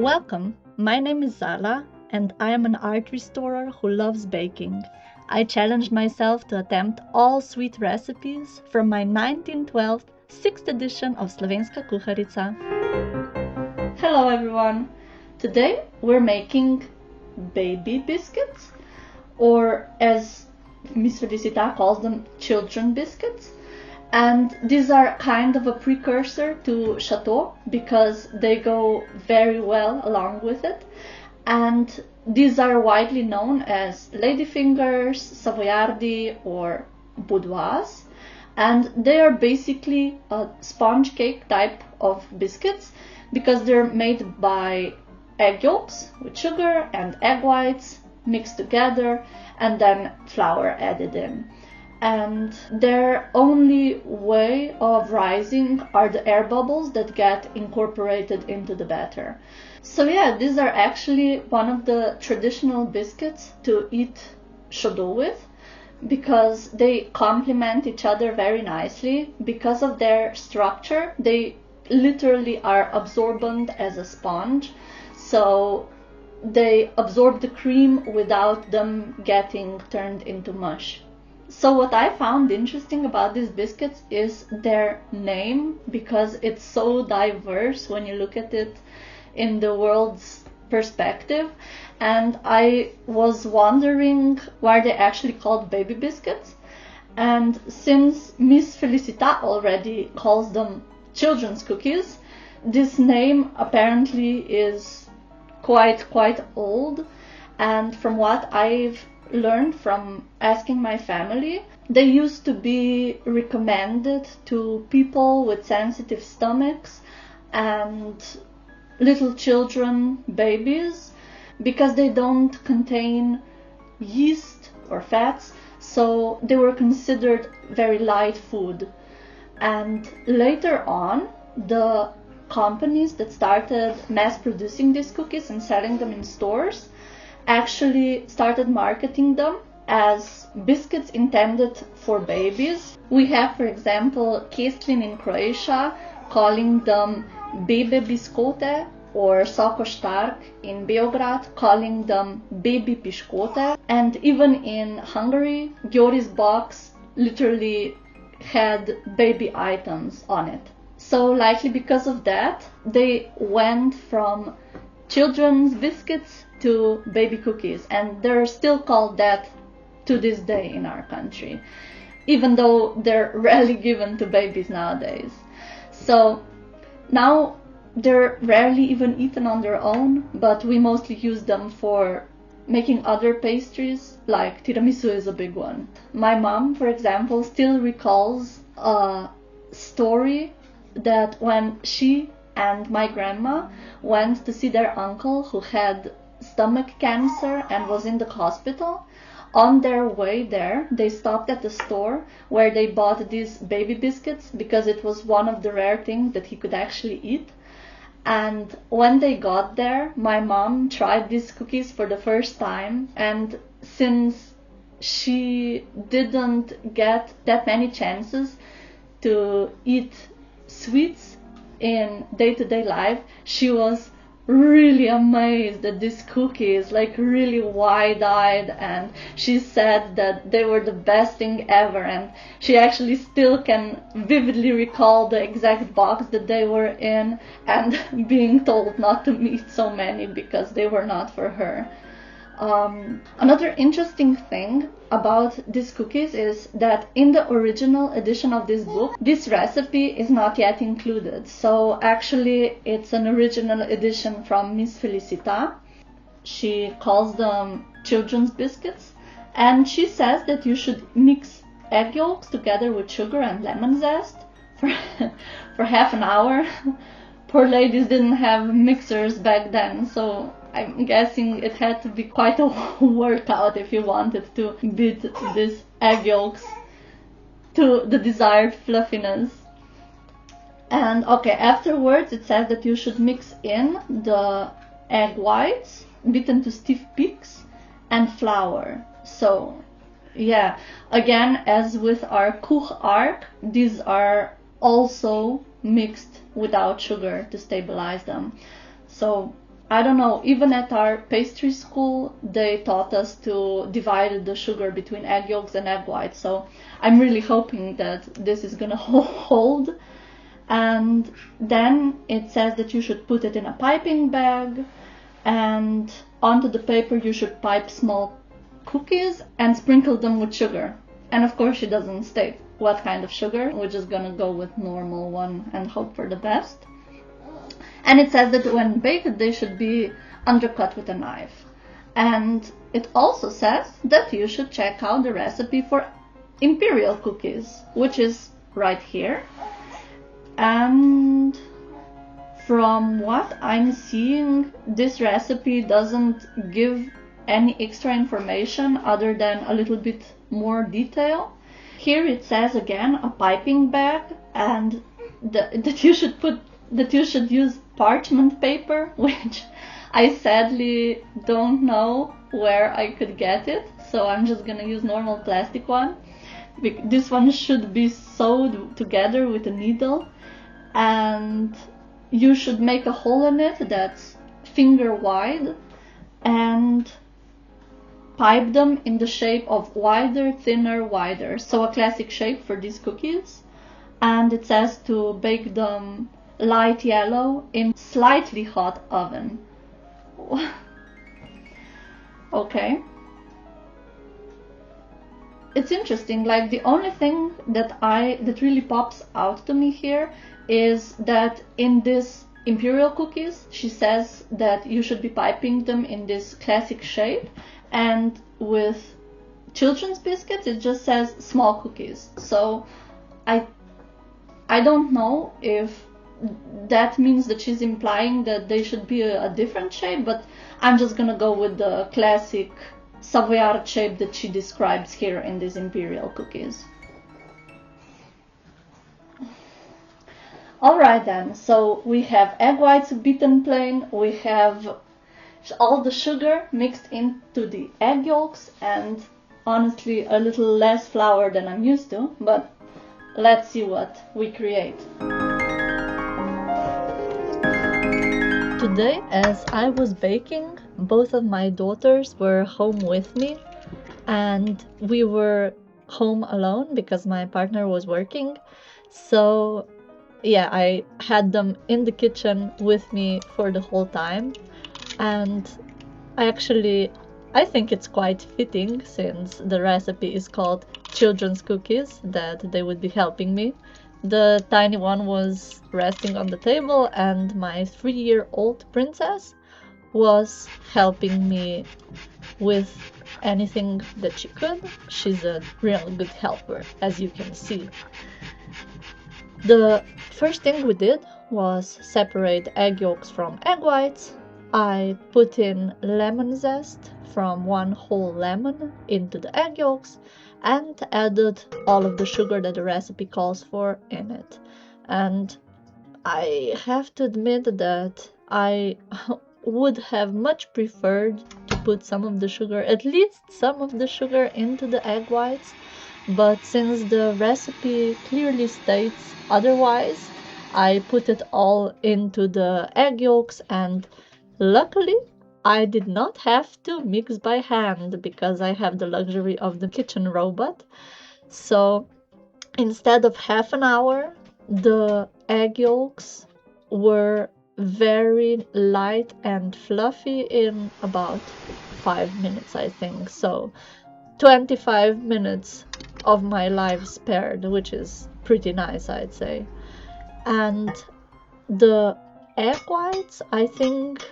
Welcome, my name is Zala, and I am an art restorer who loves baking. I challenged myself to attempt all sweet recipes from my 1912 6th edition of Slovenska Kuharica. Hello everyone! Today we're making baby biscuits, or as Miss Felicita calls them, children biscuits. And these are kind of a precursor to chaudeau because they go very well along with it. And these are widely known as ladyfingers, savoiardi, or boudoirs. And they are basically a sponge cake type of biscuits because they're made by egg yolks with sugar and egg whites mixed together and then flour added in. And their only way of rising are the air bubbles that get incorporated into the batter. So yeah, these are actually one of the traditional biscuits to eat chaudeau with because they complement each other very nicely. Because of their structure, they literally are absorbent as a sponge. So they absorb the cream without them getting turned into mush. So what I found interesting about these biscuits is their name, because it's so diverse when you look at it in the world's perspective. And I was wondering why they actually called baby biscuits. And since Miss Felicita already calls them children's cookies, this name apparently is quite old. And from what I've learned from asking my family, they used to be recommended to people with sensitive stomachs and little children, babies, because they don't contain yeast or fats, so they were considered very light food. And later on, the companies that started mass producing these cookies and selling them in stores actually started marketing them as biscuits intended for babies. We have, for example, Kestlin in Croatia calling them bebe biscote, or Soko Stark in Beograd calling them baby piškoti, and even in Hungary, Győri's box literally had baby items on it. So likely because of that, they went from children's biscuits to baby cookies, and they're still called that to this day in our country, even though they're rarely given to babies nowadays. So now they're rarely even eaten on their own, but we mostly use them for making other pastries, like tiramisu is a big one. My mom, for example, still recalls a story that when she and my grandma went to see their uncle who had stomach cancer and was in the hospital. On their way there, they stopped at the store where they bought these baby biscuits because it was one of the rare things that he could actually eat. And when they got there, my mom tried these cookies for the first time, and since she didn't get that many chances to eat sweets in day-to-day life, she was really amazed at these cookies, like really wide-eyed, and she said that they were the best thing ever, and she actually still can vividly recall the exact box that they were in and being told not to eat so many because they were not for her. Another interesting thing about these cookies is that in the original edition of this book, this recipe is not yet included. So actually it's an original edition from Miss Felicita. She calls them children's biscuits, and she says that you should mix egg yolks together with sugar and lemon zest for half an hour. Poor ladies didn't have mixers back then, so I'm guessing it had to be quite a workout if you wanted to beat these egg yolks to the desired fluffiness. And okay, afterwards it says that you should mix in the egg whites beaten to stiff peaks and flour. So yeah, again, as with our Kuharica, these are also mixed without sugar to stabilize them. So I don't know, even at our pastry school, they taught us to divide the sugar between egg yolks and egg whites. So I'm really hoping that this is gonna hold. And then it says that you should put it in a piping bag, and onto the paper you should pipe small cookies and sprinkle them with sugar. And of course she doesn't state what kind of sugar. We're just gonna go with normal one and hope for the best. And it says that when baked they should be undercut with a knife. And it also says that you should check out the recipe for imperial cookies, which is right here. And from what I'm seeing, this recipe doesn't give any extra information other than a little bit more detail. Here it says again a piping bag, and that you should use parchment paper, which I sadly don't know where I could get it, so I'm just gonna use normal plastic one. This one should be sewed together with a needle, and you should make a hole in it that's finger wide and pipe them in the shape of wider, thinner, wider. So a classic shape for these cookies. And it says to bake them light yellow in slightly hot oven. Okay. It's interesting, like the only thing that really pops out to me here is that in this imperial cookies, she says that you should be piping them in this classic shape, and with children's biscuits it just says small cookies. So I don't know if that means that she's implying that they should be a different shape, but I'm just gonna go with the classic savoiardi shape that she describes here in these imperial cookies. Alright then, so we have egg whites beaten plain, we have all the sugar mixed into the egg yolks, and honestly a little less flour than I'm used to, but let's see what we create. Today, as I was baking, both of my daughters were home with me, and we were home alone because my partner was working. So yeah, I had them in the kitchen with me for the whole time, and I think it's quite fitting, since the recipe is called children's cookies, that they would be helping me. The tiny one was resting on the table, and my 3-year-old princess was helping me with anything that she could. She's a real good helper, as you can see. The first thing we did was separate egg yolks from egg whites. I put in lemon zest from one whole lemon into the egg yolks, and added all of the sugar that the recipe calls for in it. And I have to admit that I would have much preferred to put some of the sugar, at least some of the sugar, into the egg whites, but since the recipe clearly states otherwise, I put it all into the egg yolks, and luckily I did not have to mix by hand because I have the luxury of the kitchen robot. So instead of half an hour, the egg yolks were very light and fluffy in about 5 minutes, I think. So 25 minutes of my life spared, which is pretty nice, I'd say. And the egg whites, I think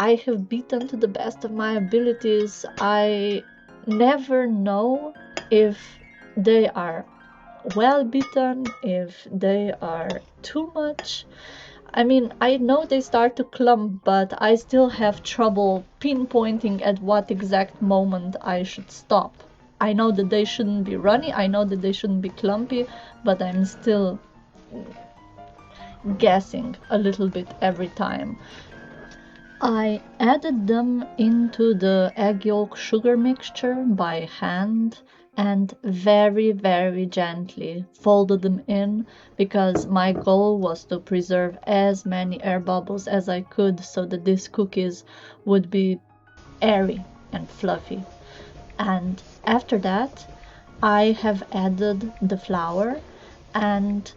I have beaten to the best of my abilities. I never know if they are well beaten, if they are too much. I mean, I know they start to clump, but I still have trouble pinpointing at what exact moment I should stop. I know that they shouldn't be runny, I know that they shouldn't be clumpy, but I'm still guessing a little bit every time. I added them into the egg yolk sugar mixture by hand and very, very gently folded them in because my goal was to preserve as many air bubbles as I could so that these cookies would be airy and fluffy. And after that, I have added the flour, and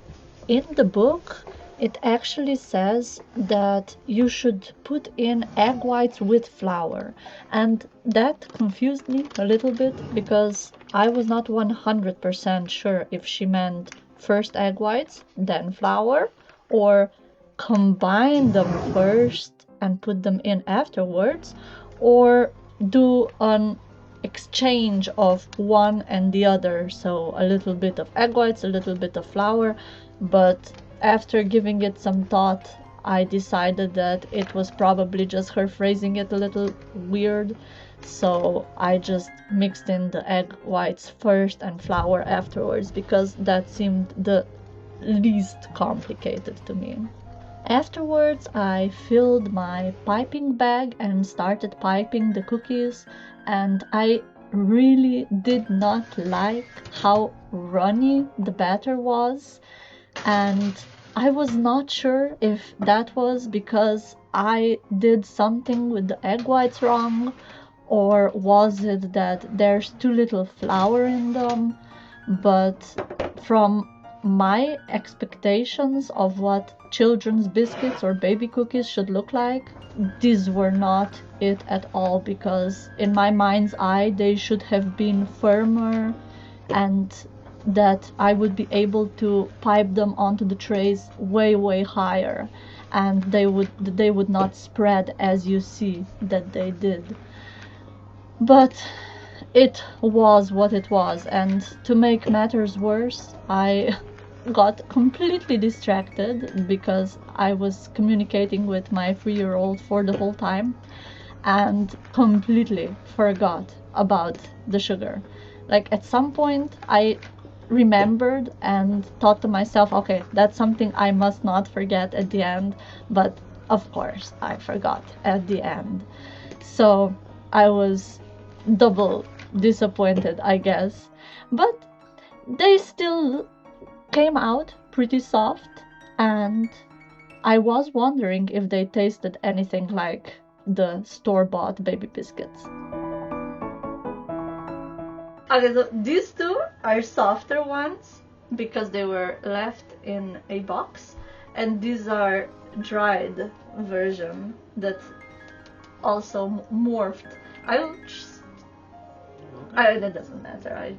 in the book it actually says that you should put in egg whites with flour, and that confused me a little bit because I was not 100% sure if she meant first egg whites, then flour, or combine them first and put them in afterwards, or do an exchange of one and the other, so a little bit of egg whites, a little bit of flour. But after giving it some thought, I decided that it was probably just her phrasing it a little weird, so I just mixed in the egg whites first and flour afterwards because that seemed the least complicated to me. Afterwards, I filled my piping bag and started piping the cookies, and I really did not like how runny the batter was, and I was not sure if that was because I did something with the egg whites wrong, or was it that there's too little flour in them. But from my expectations of what children's biscuits or baby cookies should look like, these were not it at all, because in my mind's eye they should have been firmer and that I would be able to pipe them onto the trays way higher, and they would not spread as you see that they did. But it was what it was, and to make matters worse, I got completely distracted because I was communicating with my 3-year-old for the whole time and completely forgot about the sugar. Like at some point I remembered and thought to myself, okay, that's something I must not forget at the end, but of course I forgot at the end. So I was double disappointed, I guess. But they still came out pretty soft, and I was wondering if they tasted anything like the store-bought baby biscuits. Okay, so these two are softer ones because they were left in a box, and these are dried version that also morphed. That doesn't matter.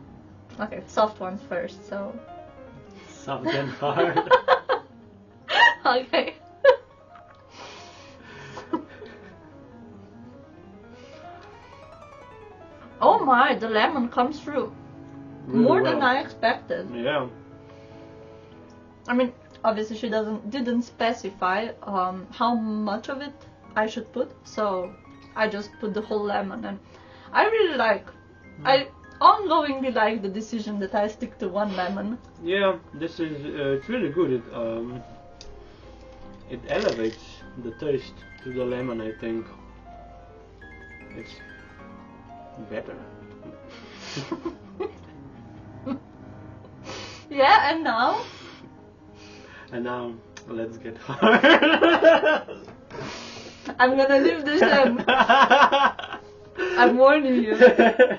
Okay, soft ones first, so. Soft and hard. Okay. Oh my, the lemon comes through Really more well. than I expected. Yeah. I mean, obviously she didn't specify how much of it I should put, so I just put the whole lemon, and I really I ongoingly like the decision that I stick to one lemon. Yeah, this is it's really good. It elevates the taste to the lemon. I think it's better. Yeah, and now? And now let's get hard. I'm gonna leave this in. I'm warning you.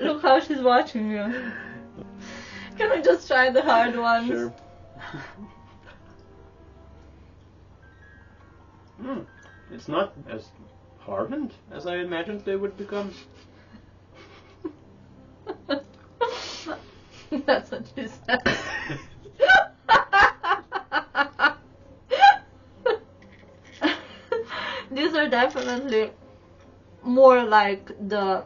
Look how she's watching you. Can we just try the hard ones? Sure. It's not as hardened as I imagined they would become. That's what she said. These are definitely more like the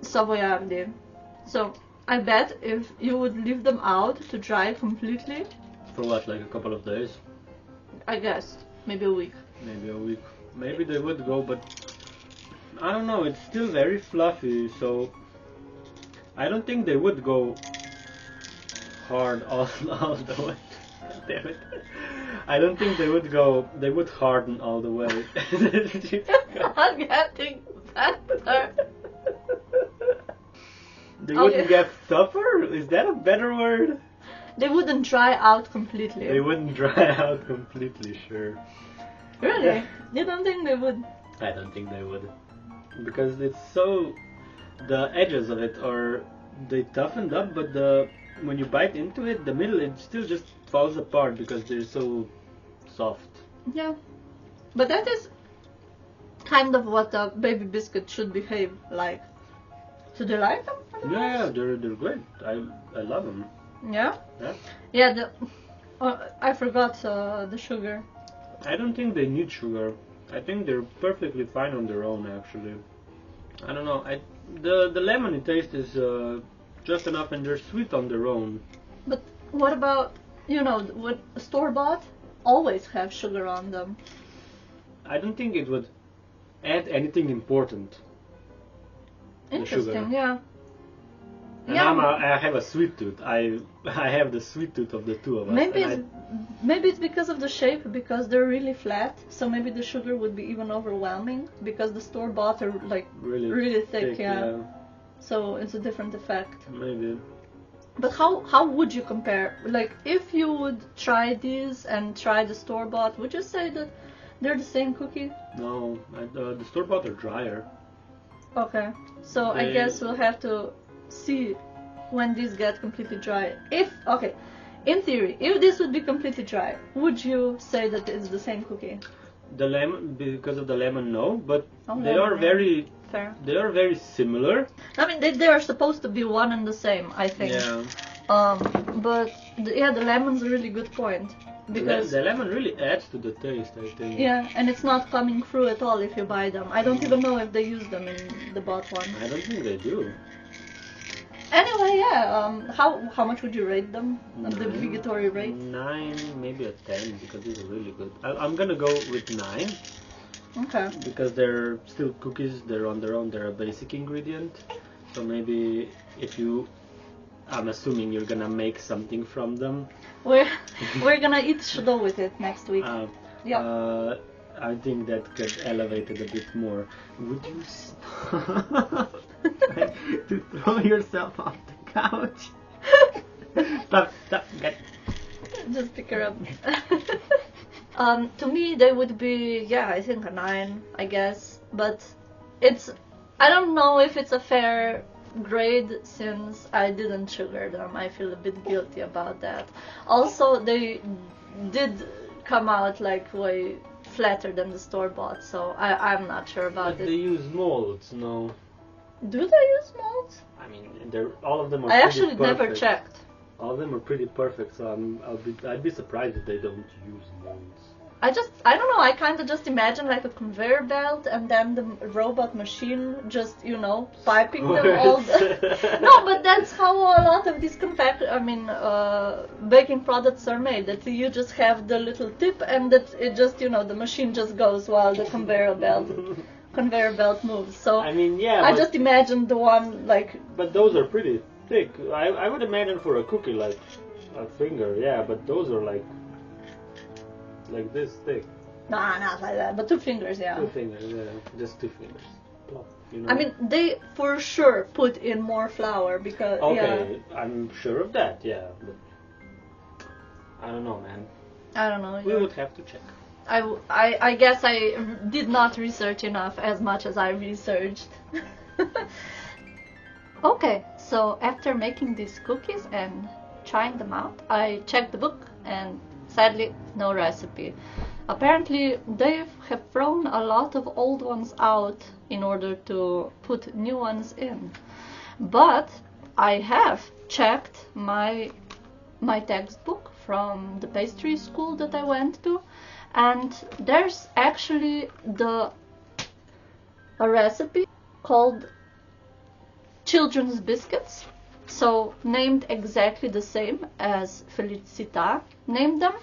savoiardi. So I bet if you would leave them out to dry completely, For what, like a couple of days? I guess maybe a week. Maybe a week. Maybe they would go, but I don't know, it's still very fluffy, so I don't think they would go hard all the way. Damn it. I don't think they would harden all the way. I'm getting better. They wouldn't get suffer? Is that a better word? They wouldn't dry out completely. They wouldn't dry out completely, sure. Really? Yeah. You don't think they would? I don't think they would. Because it's so... The edges of it are... They toughened up, but when you bite into it, the middle, it still just falls apart because they're so soft. Yeah. But that is kind of what a baby biscuit should behave like. So do you like them? Yeah, they're great. I love them. Yeah? Yeah. Yeah, I forgot the sugar. I don't think they need sugar. I think they're perfectly fine on their own, actually. I don't know. The lemony taste is just enough, and they're sweet on their own. But what about, what store-bought always have sugar on them? I don't think it would add anything important. Interesting, yeah. And I have a sweet tooth. I have the sweet tooth of the two of us. Maybe it's because of the shape, because they're really flat. So maybe the sugar would be even overwhelming because the store bought are like really thick, yeah. So it's a different effect. Maybe. But how would you compare? Like if you would try these and try the store bought, would you say that they're the same cookie? No, the store bought are drier. Okay, so I guess we'll have to see when these get completely dry. In theory, if this would be completely dry, would you say that it's the same cookie? The lemon, because of the lemon, no, but they lemon, are very fair. They are very similar. I mean, they are supposed to be one and the same, I think. Yeah. But the lemon's a really good point. Because the lemon really adds to the taste, I think. Yeah, and it's not coming through at all if you buy them. I don't even know if they use them in the bought one. I don't think they do. Anyway, yeah. How much would you rate them? The obligatory rate? 9, maybe a 10, because these are really good. I'm gonna go with 9. Okay. Because they're still cookies. They're on their own. They're a basic ingredient. So maybe if you, I'm assuming you're gonna make something from them. We're gonna eat chaudeau with it next week. Yeah. I think that could elevate it a bit more. Would you stop to throw yourself off the couch? Stop, get. Just pick her up. To me, they would be, I think a 9, I guess. But I don't know if it's a fair grade since I didn't sugar them. I feel a bit guilty about that. Also, they did come out like way flatter than the store-bought, so I'm not sure about but it. They use molds, no? Do they use molds? I mean, all of them are. I pretty actually perfect. never checked. All of them are pretty perfect, so I'd be surprised if they don't use molds. I don't know, I kind of just imagine like a conveyor belt and then the robot machine just, piping them all. No, but that's how a lot of these baking products are made. That you just have the little tip and that it just, the machine just goes while the conveyor belt moves. So I mean, yeah. I just imagine the one like. But those are pretty thick. I would imagine for a cookie like a finger, yeah. But those are like this thick. Nah, not like that. But 2 fingers, yeah. 2 fingers, yeah. Just 2 fingers. Plop, I mean, they for sure put in more flour because. Okay, yeah. I'm sure of that, yeah. But I don't know, man. I don't know. We would have to check. I guess I did not research enough as much as I researched. Okay, so after making these cookies and trying them out, I checked the book and sadly no recipe. Apparently they have thrown a lot of old ones out in order to put new ones in. But I have checked my textbook from the pastry school that I went to, and there's actually a recipe called children's biscuits, so named exactly the same as Felicita named them.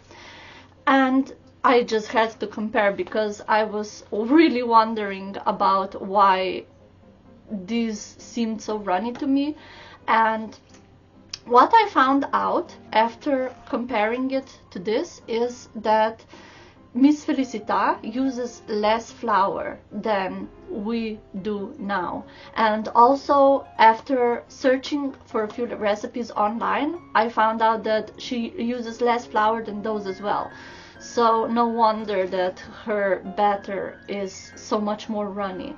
And I just had to compare because I was really wondering about why these seemed so runny to me. And what I found out after comparing it to this is that Miss Felicita uses less flour than we do now. And also, after searching for a few recipes online, I found out that she uses less flour than those as well. So no wonder that her batter is so much more runny.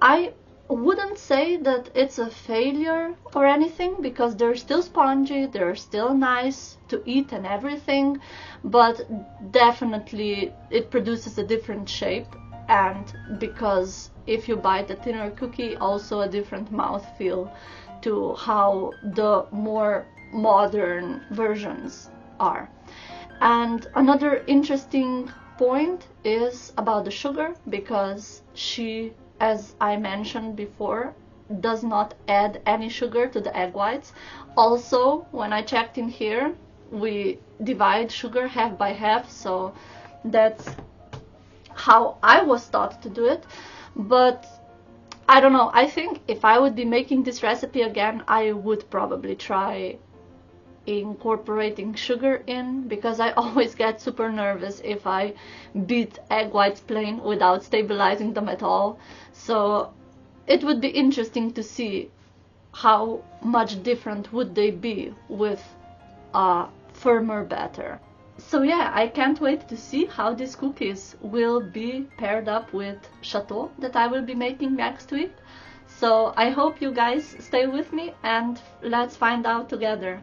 I wouldn't say that it's a failure or anything, because they're still spongy, they're still nice to eat and everything, but definitely it produces a different shape, and because if you bite a thinner cookie, also a different mouthfeel to how the more modern versions are. And another interesting point is about the sugar, because she, as I mentioned before, does not add any sugar to the egg whites. Also, when I checked in here, we divide sugar half by half, so that's how I was taught to do it. But I don't know, I think if I would be making this recipe again, I would probably try incorporating sugar in, because I always get super nervous if I beat egg whites plain without stabilizing them at all. So it would be interesting to see how much different would they be with a firmer batter. So yeah, I can't wait to see how these cookies will be paired up with chaudeau that I will be making next week. So I hope you guys stay with me and let's find out together.